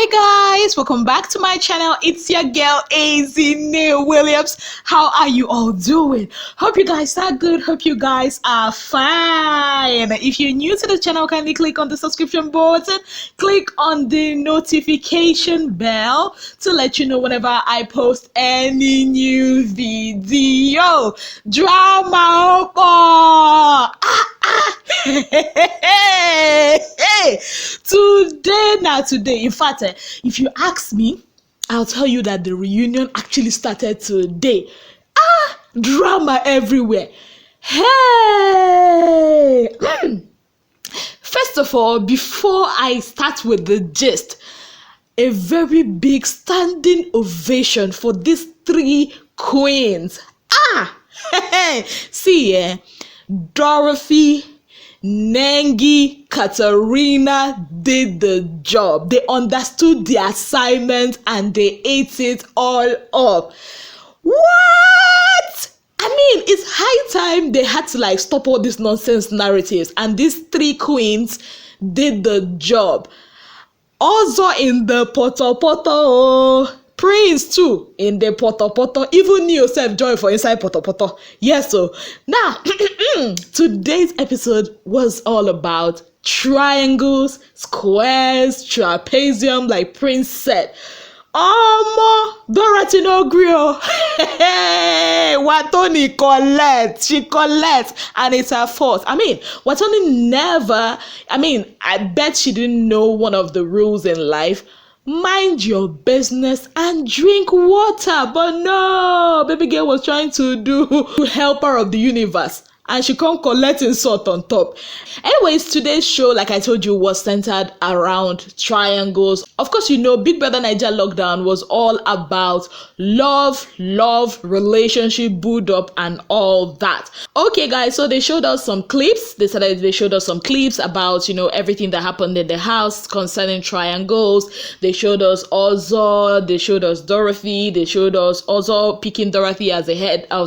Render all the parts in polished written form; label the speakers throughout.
Speaker 1: Hi guys, welcome back to my channel. It's your girl KA3NA Williams. How are you all doing? Hope you guys are good. Hope you guys are fine. If you're new to the channel, kindly click on the subscription button, click on the notification bell to let you know whenever I post any new video. Drama today, in fact, if you ask me, I'll tell you that the reunion actually started today. Drama everywhere. Hey. First of all, before I start with the gist, a very big standing ovation for these three queens. See, Dorothy, Nengi, KA3NA did the job. They understood the assignment and they ate it all up. What? I mean, it's high time they had to stop all these nonsense narratives, and these three queens did the job. Also in the poto, Prince too in the poto, even yourself joy for inside poto. Yes, so now today's episode was all about triangles, squares, trapezium, like Prince said. Dora Tinogrio. Hey, Wathoni she collects, and it's her fault. I mean, Wathoni I bet she didn't know one of the rules in life. Mind your business and drink water. But no, baby girl was trying to do helper of the universe, and she can't collect insult on top. Anyways, today's show, like I told you, was centered around triangles. Of course, you know, Big Brother Naija Lockdown was all about love, relationship, build up, and all that. Okay, guys, so they showed us some clips. They showed us some clips about, everything that happened in the house concerning triangles. They showed us Ozo, they showed us Dorothy, they showed us Ozo picking Dorothy as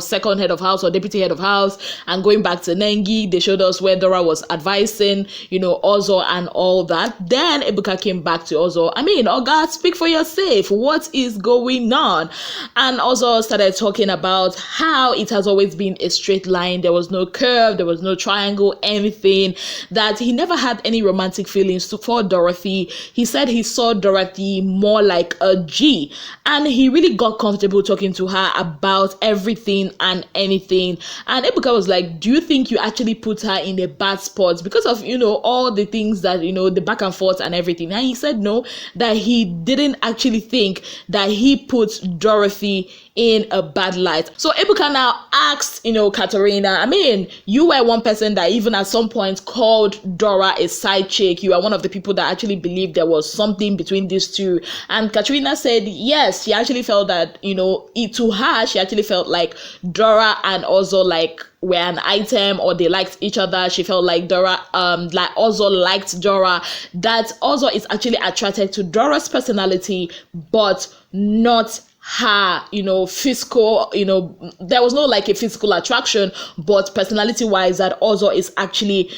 Speaker 1: second head of house or deputy head of house, and going back to Nengi. They showed us where Dora was advising, Ozo and all that. Then Ebuka came back to Ozo. Oh God, speak for yourself. What is going on? And Ozo started talking about how it has always been a straight line. There was no curve, there was no triangle, anything. That he never had any romantic feelings for Dorothy. He said he saw Dorothy more like a G, and he really got comfortable talking to her about everything and anything. And Ebuka was like, do you think you actually put her in a bad spot because of, all the things that, the back and forth and everything? And he said no, that he didn't actually think that he put Dorothy in a bad light. So Ebuka now asked, KA3NA, you were one person that even at some point called Dora a side chick. You are one of the people that actually believed there was something between these two. And KA3NA said yes, she actually felt that, to her, she actually felt like Dora and Ozo were an item, or they liked each other. She felt like Ozo liked Dora, that Ozo is actually attracted to Dora's personality, but not her, physical, there was no a physical attraction, but personality wise that Ozo is actually,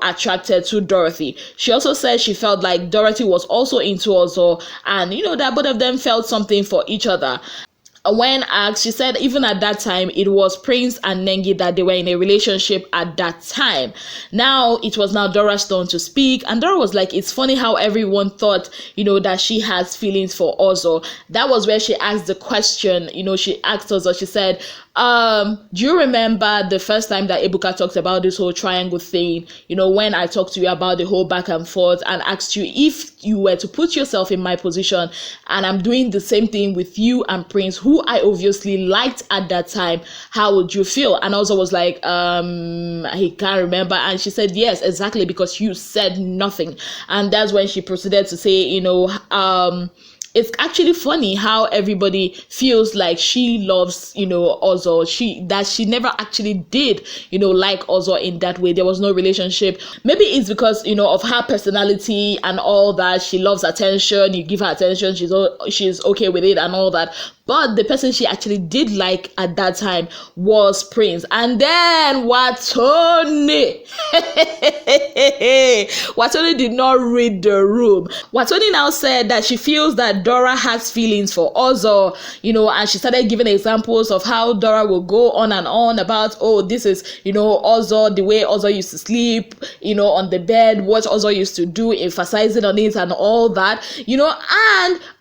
Speaker 1: attracted to Dorothy. She also said she felt like Dorothy was also into Ozo, and that both of them felt something for each other. When asked, she said even at that time it was Prince and Nengi that they were in a relationship at that time. Now it was now Dora's turn to speak, and Dora was like, it's funny how everyone thought that she has feelings for Ozo. That was where she asked the question. She asked Ozo, she said, do you remember the first time that Ebuka talked about this whole triangle thing, when I talked to you about the whole back and forth and asked you if you were to put yourself in my position and I'm doing the same thing with you and Prince, who I obviously liked at that time, how would you feel? And Ozo was like, he can't remember. And she said, yes, exactly, because you said nothing. And that's when she proceeded to say, it's actually funny how everybody feels like she loves, Ozo. She never actually did, like Ozo in that way. There was no relationship. Maybe it's because, of her personality and all that. She loves attention. You give her attention, she's okay with it and all that. But the person she actually did like at that time was Prince. And then Wathoni. Wathoni did not read the room. Wathoni now said that she feels that Dora has feelings for Ozo, and she started giving examples of how Dora will go on and on about, oh, this is, Ozo, the way Ozo used to sleep, on the bed, what Ozo used to do, emphasizing on it and all that,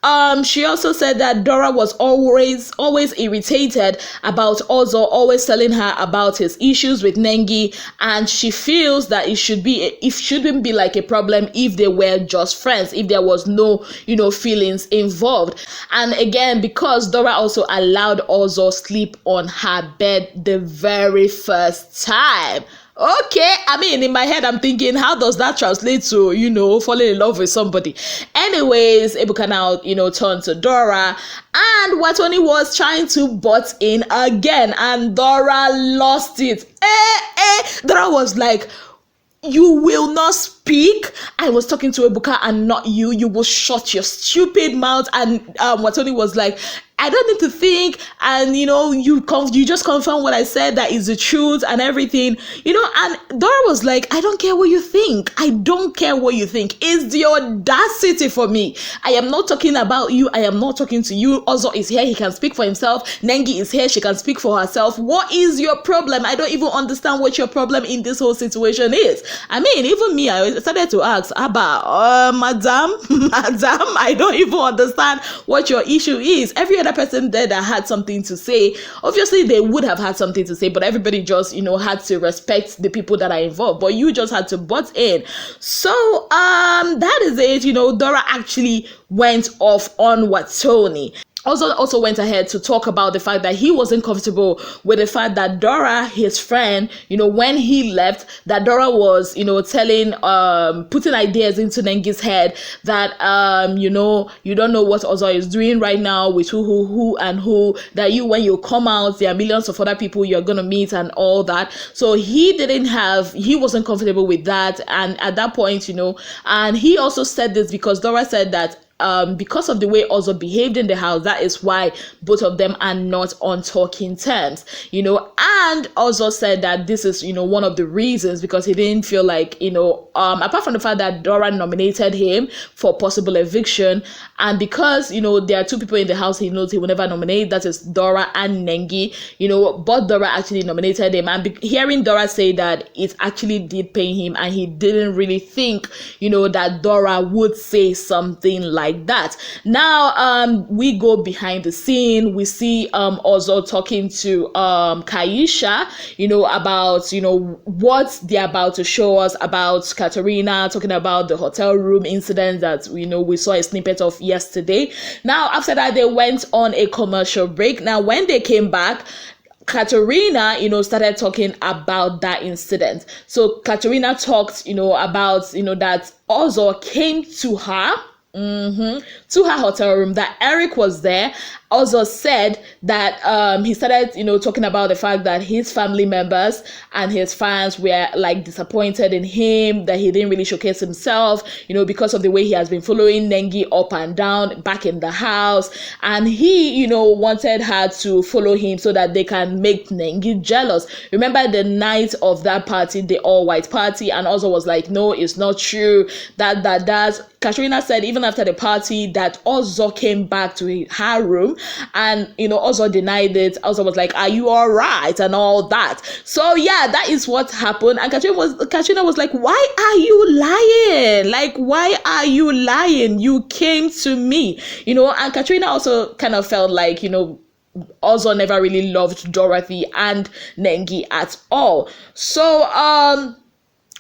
Speaker 1: and she also said that Dora was always irritated about Ozo, always telling her about his issues with Nengi, and she feels that it shouldn't be like a problem if they were just friends, if there was no, feelings involved. And again, because Dora also allowed Ozo sleep on her bed the very first time. Okay, I mean, in my head, I'm thinking, how does that translate to, falling in love with somebody? Anyways, Ebuka now, turned to Dora, and Wathoni was trying to butt in again, and Dora lost it. Dora was like, you will not speak. I was talking to Ebuka and not you. You will shut your stupid mouth. And Wathoni was like, I don't need to think, and you just confirm what I said, that is the truth and everything, and Dora was like, I don't care what you think. I don't care what you think. It's the audacity for me. I am not talking about you. I am not talking to you. Ozo is here. He can speak for himself. Nengi is here. She can speak for herself. What is your problem? I don't even understand what your problem in this whole situation is. I mean, even me, I started to ask, Abba, madam, I don't even understand what your issue is. Every other person there that had something to say, obviously they would have had something to say, but everybody just had to respect the people that are involved, but you just had to butt in. So that is it. Dora actually went off on Wathoni. Also went ahead to talk about the fact that he wasn't comfortable with the fact that Dora, his friend, when he left, that Dora was, telling, putting ideas into Nengi's head that, you don't know what Ozo is doing right now with who, that when you come out, there are millions of other people you're going to meet and all that. So he wasn't comfortable with that. And at that point, and he also said this because Dora said that, because of the way Ozo behaved in the house, that is why both of them are not on talking terms, and Ozo said that this is, one of the reasons, because he didn't feel like, apart from the fact that Dora nominated him for possible eviction, and because, there are two people in the house he knows he will never nominate, that is Dora and Nengi, but Dora actually nominated him, and hearing Dora say that it actually did pain him, and he didn't really think, that Dora would say something like that. Now, we go behind the scene. We see Ozo talking to Kaisha, about what they're about to show us about KA3NA, talking about the hotel room incident that we saw a snippet of yesterday. Now, after that, they went on a commercial break. Now, when they came back, KA3NA, started talking about that incident. So KA3NA talked, about, that Ozo came to her, to her hotel room, that Eric was there. Also said that he started, talking about the fact that his family members and his fans were like disappointed in him, that he didn't really showcase himself, because of the way he has been following Nengi up and down back in the house. And he, wanted her to follow him so that they can make Nengi jealous. Remember the night of that party, the all-white party, and also was like, no, it's not true. That. KA3NA said even after the party that Ozo came back to her room, and Ozo denied it. Ozo was like, are you all right, and all that. So yeah, that is what happened. And KA3NA was like, why are you lying? Like, why are you lying? You came to me, and KA3NA also kind of felt like, Ozo never really loved Dorothy and Nengi at all. So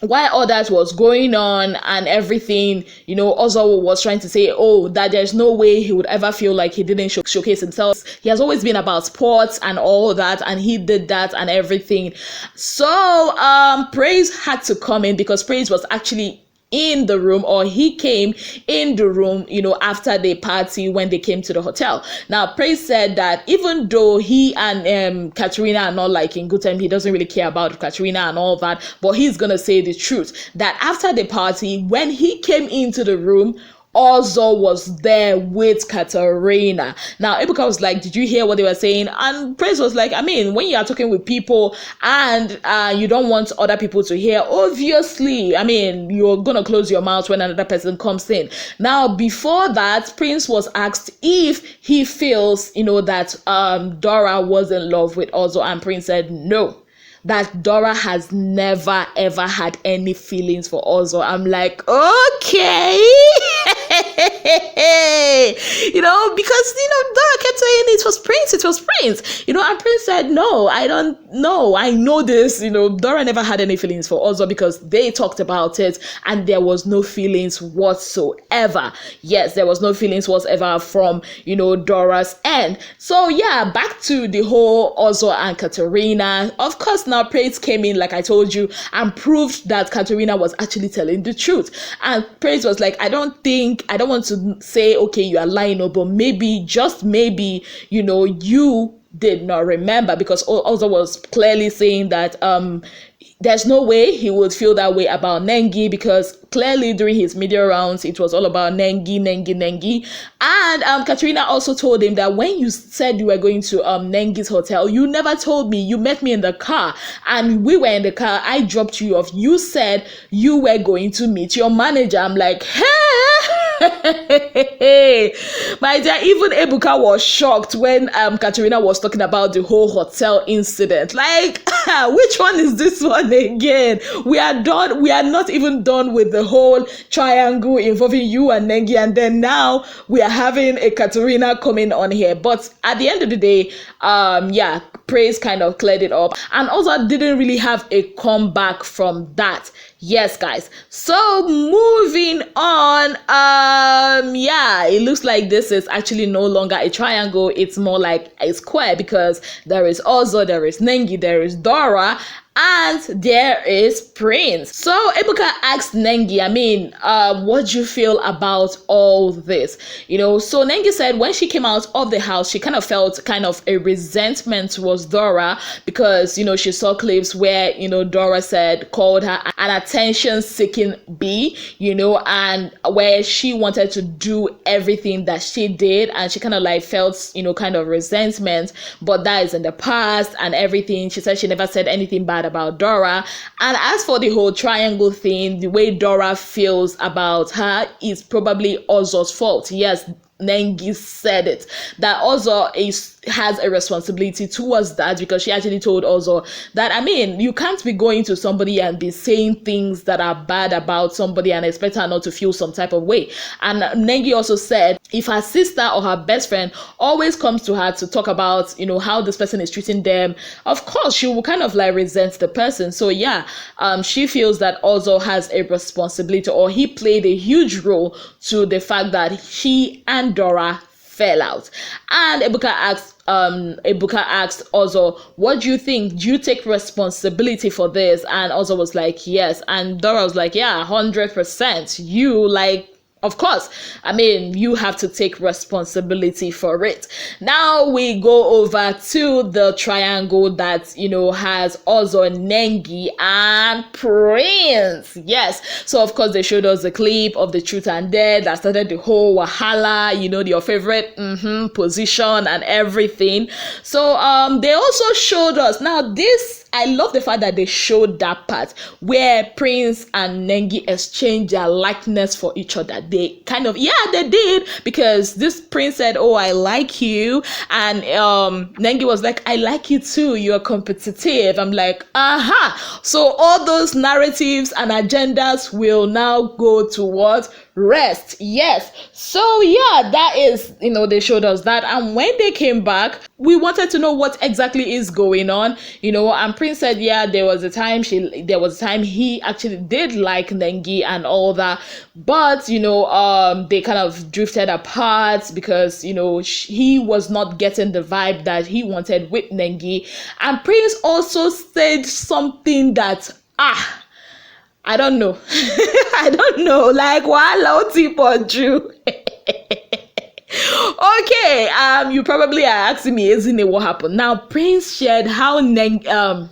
Speaker 1: while all that was going on and everything, Ozo was trying to say, that there's no way he would ever feel like he didn't showcase himself. He has always been about sports and all that, and he did that and everything. So Praise had to come in, because Praise was actually in the room, or he came in the room, after the party when they came to the hotel. Now, Praise said that even though he and KA3NA are not like in good time, he doesn't really care about KA3NA and all that, but he's gonna say the truth, that after the party, when he came into the room, also was there with KA3NA. Now Ebuka was like, did you hear what they were saying? And Prince was like, I mean, when you are talking with people and you don't want other people to hear, obviously, I mean, you're gonna close your mouth when another person comes in. Now before that, Prince was asked if he feels, that Dora was in love with Ozo, and Prince said no, that Dora has never ever had any feelings for Ozo. I'm like, okay. Because Dora kept saying it was Prince, and Prince said, no, I don't know, I know this, Dora never had any feelings for Ozo because they talked about it and there was no feelings whatsoever. Yes, there was no feelings whatsoever from Dora's end. So yeah, back to the whole Ozo and KA3NA. Of course, now Praise came in, like I told you, and proved that KA3NA was actually telling the truth. And Praise was like, I don't want to say, okay, you are lying, but maybe, just maybe, you did not remember, because Ozo was clearly saying that there's no way he would feel that way about Nengi, because clearly during his media rounds it was all about Nengi. And KA3NA also told him that when you said you were going to Nengi's hotel, you never told me. You met me in the car and we were in the car, I dropped you off, you said you were going to meet your manager. I'm like, hey. My dear, even Ebuka was shocked when KA3NA was talking about the whole hotel incident. Like, which one is this one again? We are not even done with the whole triangle involving you and Nengi, and then now we are having a KA3NA coming on here. But at the end of the day, Praise kind of cleared it up, and also didn't really have a comeback from that. Yes, guys. So moving on, it looks like this is actually no longer a triangle. It's more like a square, because there is Ozo, there is Nengi, there is Dora, and there is Prince. So Ebuka asked Nengi, what do you feel about all this? So Nengi said when she came out of the house, she kind of felt kind of a resentment towards Dora, because, she saw clips where, Dora called her an attention-seeking bee, and where she wanted to do everything that she did, and she kind of like felt, kind of resentment, but that is in the past and everything. She said she never said anything bad about Dora. And as for the whole triangle thing, the way Dora feels about her is probably Ozo's fault. Yes, Nengi said it, that Ozo has a responsibility towards that, because she actually told Ozo that, you can't be going to somebody and be saying things that are bad about somebody and expect her not to feel some type of way. And Nengi also said if her sister or her best friend always comes to her to talk about, how this person is treating them, of course she will kind of like resent the person. So yeah, she feels that Ozo has a responsibility, or he played a huge role to the fact that he and Dora fell out. And Ebuka asked Ozo, what do you think? Do you take responsibility for this? And Ozo was like, yes. And Dora was like, yeah, 100%. You of course, you have to take responsibility for it. Now we go over to the triangle that, has Ozo, Nengi, and Prince. Yes. So, of course, they showed us the clip of the truth and dare that started the whole wahala, your favorite position and everything. So, they also showed us. Now, I love the fact that they showed that part where Prince and Nengi exchanged their likeness for each other. They kind of, they did, because this Prince said, oh, I like you, and Nengi was like, I like you too, you're competitive. I'm like, so all those narratives and agendas will now go towards rest. Yes. So yeah, that is, they showed us that, and when they came back, we wanted to know what exactly is going on, and Prince said, yeah, there was a time he actually did like Nengi and all that, but they kind of drifted apart because he was not getting the vibe that he wanted with Nengi. And Prince also said something that I don't know. I don't know. Like, wow, Tipoju. Okay, you probably are asking me, isn't it, what happened? Now, Prince shared how Neo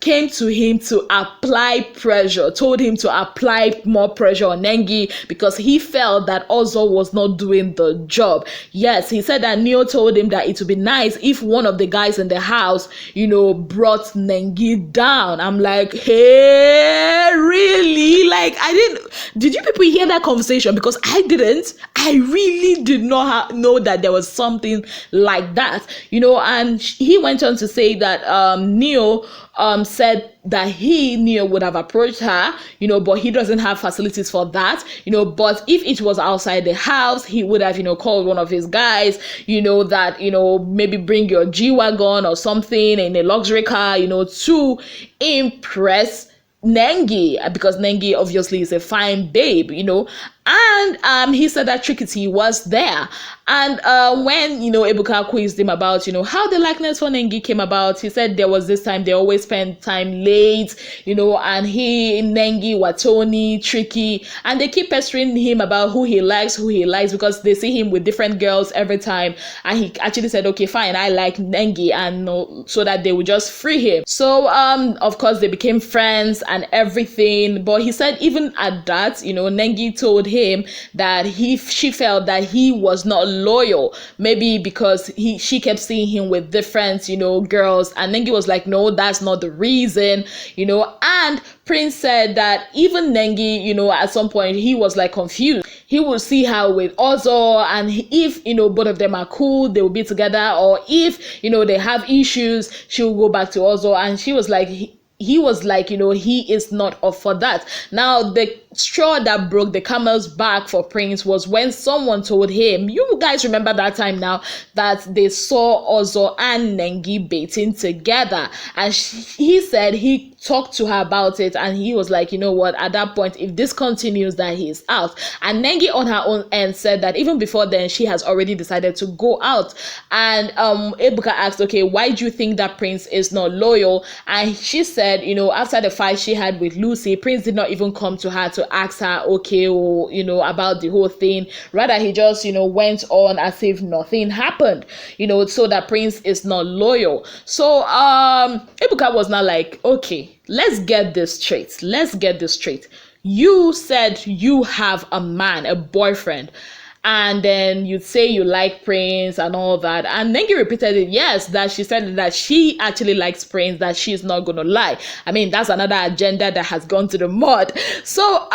Speaker 1: came to him to apply pressure, told him to apply more pressure on Nengi because he felt that Ozo was not doing the job. Yes, he said that Neo told him that it would be nice if one of the guys in the house, brought Nengi down. I'm like, hey, really? Like, did you people hear that conversation? Because I didn't. I really did not know that there was something like that, and he went on to say that Neo said that Neo would have approached her, but he doesn't have facilities for that, but if it was outside the house, he would have, called one of his guys, that, maybe bring your G-Wagon or something in a luxury car, to impress Nengi, because Nengi obviously is a fine babe, and he said that Trikiti was there. And when Ebuka quizzed him about how the likeness for Nengi came about, he said there was this time they always spend time late, and he, Nengi, Wathoni, Tricky, and they keep pestering him about who he likes, because they see him with different girls every time. And he actually said, okay, fine, I like Nengi, and so that they would just free him. So of course they became friends and everything, but he said even at that, Nengi told him that she felt that he was not loyal, maybe because she kept seeing him with different girls, and Nengi was like, no, that's not the reason, and Prince said that even Nengi, at some point he was like confused. He will see her with Ozo, and if both of them are cool, they will be together, or if they have issues, she will go back to Ozo. And she was like, he was like, he is not up for that. Now, the straw that broke the camel's back for Prince was when someone told him, you guys remember that time now, that they saw Ozo and Nengi baiting together. And he said he talked to her about it, and he was like, what, at that point, if this continues, that he's out. And Nengi on her own end said that even before then, she has already decided to go out. And Ebuka asked, okay, why do you think that Prince is not loyal? And she said, after the fight she had with Lucy, Prince did not even come to her to ask her, okay, or, about the whole thing. Rather, he just, went on as if nothing happened, so that Prince is not loyal. So Ebuka was not like, okay, let's get this straight. You said you have a man, a boyfriend, and then you'd say you like Prince and all that. And Nengi repeated it, yes, that she said that she actually likes Prince, that she's not gonna lie. I mean, that's another agenda that has gone to the mud. So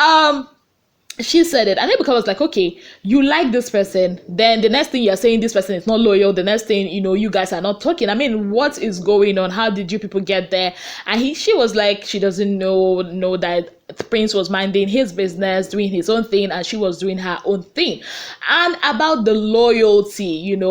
Speaker 1: she said it, and Ebuka was like, okay, you like this person, then the next thing you're saying this person is not loyal, the next thing you guys are not talking. I mean, what is going on? How did you people get there? And she was like, she doesn't know that Prince was minding his business, doing his own thing, and she was doing her own thing. And about the loyalty, and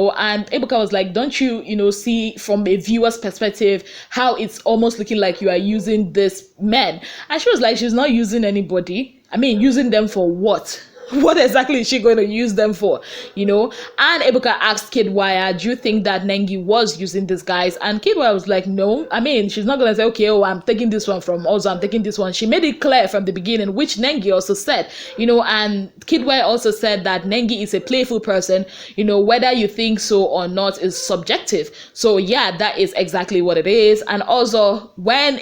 Speaker 1: Ebuka was like, don't you see from a viewer's perspective how it's almost looking like you are using this men? And she was like, she's not using anybody. I mean, using them for what? What exactly is she going to use them for? And Ebuka asked Kid Wire, do you think that Nengi was using these guys? And Kid Wire was like, no. I mean, she's not going to say, okay, I'm taking this one from Ozo, I'm taking this one. She made it clear from the beginning, which Nengi also said, and Kid Wire also said that Nengi is a playful person, whether you think so or not is subjective. So yeah, that is exactly what it is. And also when,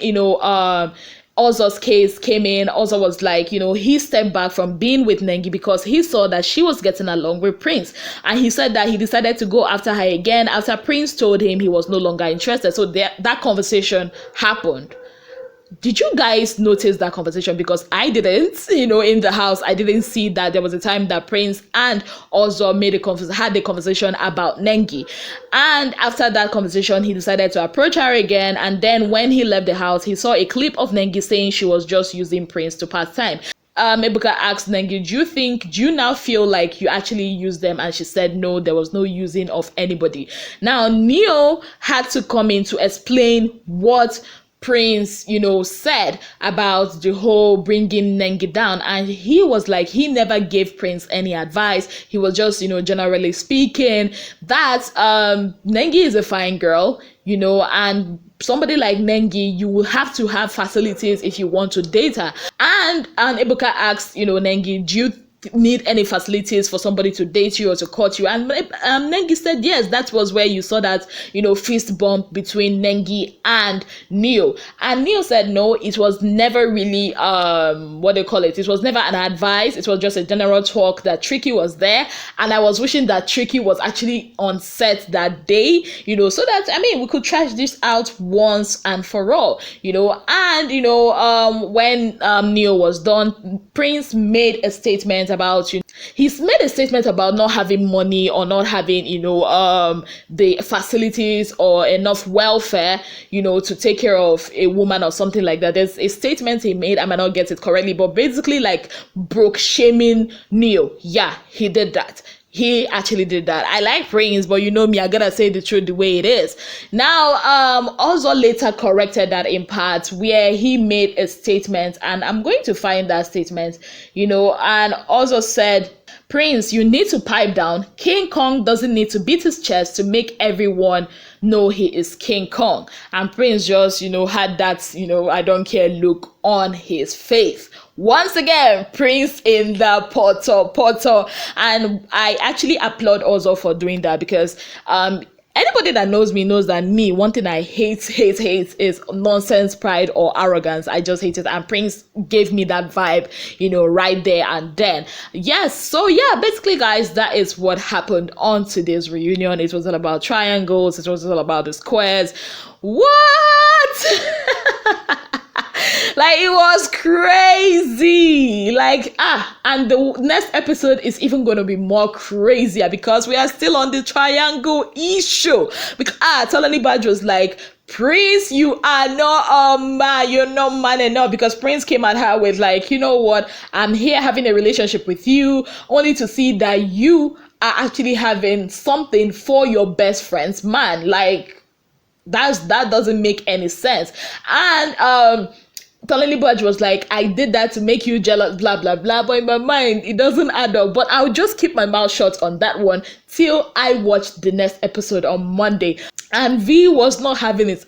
Speaker 1: Ozo's case came in, Ozo was like, he stepped back from being with Nengi because he saw that she was getting along with Prince. And he said that he decided to go after her again after Prince told him he was no longer interested. So that conversation happened. Did you guys notice that conversation? Because I didn't, in the house, I didn't see that there was a time that Prince and Ozo had a conversation about Nengi. And after that conversation, he decided to approach her again. And then when he left the house, he saw a clip of Nengi saying she was just using Prince to pass time. Ebuka asked Nengi, do you now feel like you actually use them? And she said, no, there was no using of anybody. Now, Neo had to come in to explain what Prince, said about the whole bringing Nengi down. And he was like, he never gave Prince any advice. He was just, generally speaking, that Nengi is a fine girl, and somebody like Nengi, you will have to have facilities if you want to date her. And Ebuka asked, Nengi, do you need any facilities for somebody to date you or to court you? And Nengi said yes, that was where you saw that, fist bump between Nengi and Neo. And Neo said no, it was never really what they call it was never an advice, it was just a general talk that Tricky was there, and I was wishing that Tricky was actually on set that day, so that we could trash this out once and for all, and when Neo was done, Prince made a statement about he's made a statement about not having money or not having the facilities or enough welfare to take care of a woman or something like that. There's a statement he made, I might not get it correctly, but basically like broke shaming Neo. Yeah, he did that. He actually did that. I like Prince, but me, I gotta say the truth the way it is. Now, also later corrected that in part where he made a statement, and I'm going to find that statement, and also said, Prince, you need to pipe down. King Kong doesn't need to beat his chest to make everyone know he is King Kong. And Prince just, had that, I don't care look on his face. Once again, Prince in the portal. And I actually applaud also for doing that, because anybody that knows me knows that one thing I hate is nonsense, pride, or arrogance. I just hate it. And Prince gave me that vibe, right there and then. Yes, so yeah, basically, guys, that is what happened on today's reunion. It was all about triangles. It was all about the squares. What? Like, it was crazy. Like, and the next episode is even going to be more crazier, because we are still on the triangle issue. Because Tolani Badge was like, Prince, you are not man, you're not man enough, because Prince came at her with like, you know what, I'm here having a relationship with you only to see that you are actually having something for your best friend's man. Like, that doesn't make any sense. And Tolani Badge was like, I did that to make you jealous, blah, blah, blah. But in my mind, it doesn't add up. But I'll just keep my mouth shut on that one till I watch the next episode on Monday. And V was not having it.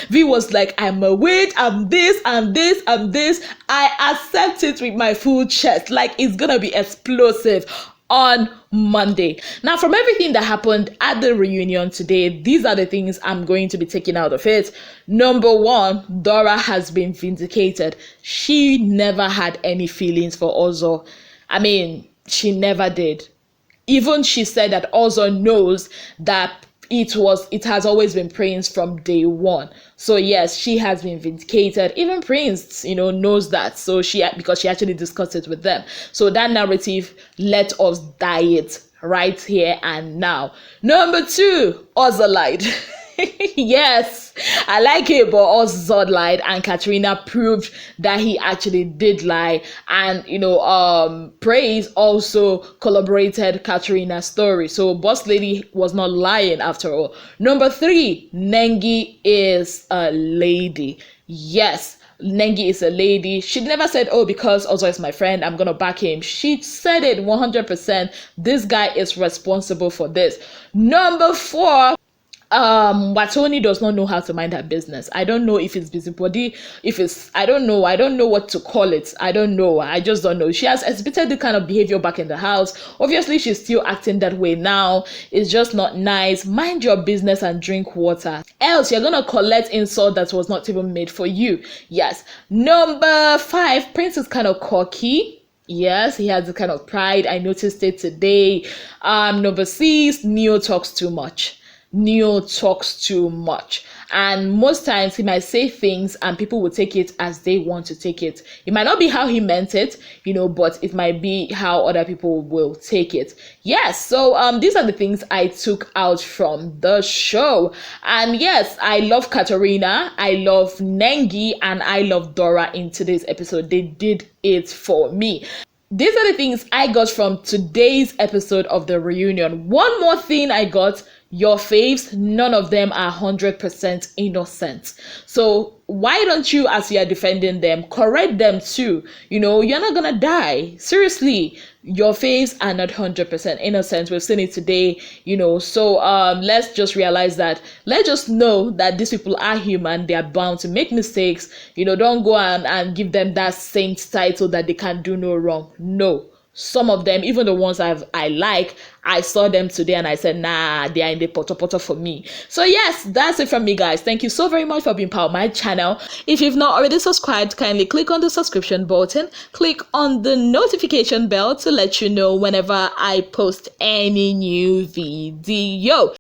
Speaker 1: V was like, I'm a witch, I'm this, I'm this, I'm this. I accept it with my full chest. Like, it's gonna be explosive on Monday. Now, from everything that happened at the reunion today, these are the things I'm going to be taking out of it. Number one, Dora has been vindicated. She never had any feelings for Ozo. She never did. Even she said that Ozo knows that it has always been Prince from day one. So yes, she has been vindicated. Even Prince, knows that. So because she actually discussed it with them. So that narrative, let us diet right here and now. Number two, Ozo lied. Yes, I like it, but Ozo lied, and KA3NA proved that he actually did lie. And Praise also collaborated KA3NA's story, so Boss Lady was not lying after all. Number three, Nengi is a lady. Yes, Nengi is a lady. She never said, oh, because Ozo is my friend, I'm gonna back him. She said it 100%. This guy is responsible for this. Number four, Wathoni does not know how to mind her business. I don't know if it's busybody, I don't know what to call it. I just don't know. She has exhibited the kind of behavior back in the house. Obviously, she's still acting that way now. It's just not nice. Mind your business and drink water, else you're gonna collect insult that was not even made for you. Yes. Number five, Prince is kind of cocky. Yes, he has the kind of pride. I noticed it today. Number six, Neo talks too much. And most times he might say things and people will take it as they want to take it. It might not be how he meant it, but it might be how other people will take it. Yes, so these are the things I took out from the show. And yes, I love KA3NA, I love Nengi, and I love Dora in today's episode. They did it for me. These are the things I got from today's episode of the reunion. One more thing I got, your faves, none of them are 100% innocent. So why don't you, as you are defending them, correct them too? You're not gonna die. Seriously, your faves are not 100% innocent. We've seen it today, so let's just realize that. Let's just know that these people are human. They are bound to make mistakes. Don't go and give them that saint title that they can do no wrong. No. some of them, even the ones I like, I saw them today and I said, nah, they are in the poto for me. So yes, that's it from me, guys. Thank you so very much for being part of my channel. If you've not already subscribed, kindly click on the subscription button, click on the notification bell to let you know whenever I post any new video.